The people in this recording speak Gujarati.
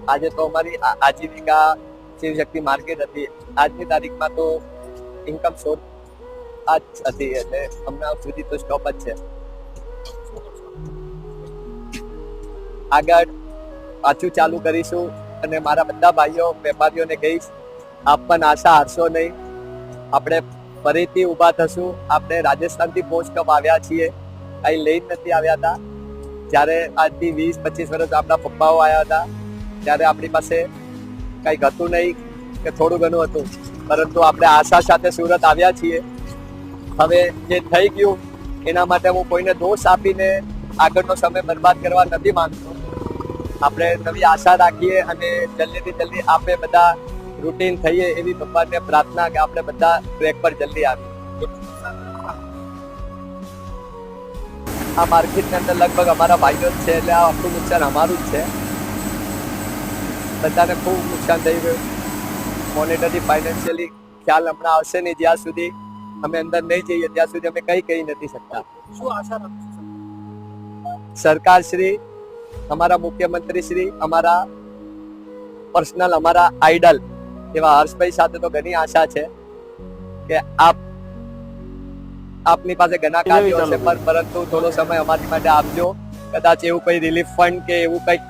આજે તો અમારી આજીવિકા શિવશક્તિ માર્કેટ હતી. આજની તારીખમાં તો ઇન્કમ સોર્સ આ જ હતી, એટલે હમણાં સુધી તો સ્ટોપ જ છે. આગળ પાછું ચાલુ કરીશું અને મારા બધા ભાઈઓ વેપારીઓને કહીશ, આપ પણ આશા હારશો નહીં. આપણે ફરીથી ઊભા થશું. આપણે રાજસ્થાનથી પોસ્ટ અપ આવ્યા છીએ, કઈ લઈને નથી આવ્યા હતા. જ્યારે આજથી 20-25 વર્ષ આપણા પપ્પાઓ આવ્યા હતા ત્યારે આપણી પાસે કંઈક હતું નહીં કે થોડું ઘણું હતું, પરંતુ આપણે આશા સાથે સુરત આવ્યા છીએ. હવે જે થઈ ગયું એના માટે હું કોઈને દોષ આપીને આગળનો સમય બરબાદ કરવા નથી માંગતો. આપણે નવી આશા રાખીએ અને જલ્દીથી જલ્દી આપણે બધા રૂટીન થઈએ એવી ભગવાનને પ્રાર્થના કે આપણે બધા ટ્રેક પર જલ્દી આવીએ. આ માર્કેટની અંદર લગભગ અમારા ભાઈઓ જ છે, એટલે આ આખું નુકસાન અમારું જ છે. બધાને ખૂબ નુકસાન થઈ ગયું. મોનેટરી ફાઇનાન્શિયલી ખ્યાલ હમણાં આવશે નહીં. જ્યાં સુધી અમે અંદર નહીં જઈએ ત્યાં સુધી અમે કંઈ કહી નથી શકતા. શું આશા રાખશો? સરકાર શ્રી, અમારા મુખ્યમંત્રી શ્રી, અમારા પર્સનલ, અમારા આઈડલ એવા હર્ષભાઈ સાથે તો ઘણી આશા છે કે આપની પાસે ઘણા કાર્યો હશે, પરંતુ થોડો સમય અમારી માટે આપજો. કદાચ એવું કોઈ રિલીફ ફંડ કે એવું કંઈક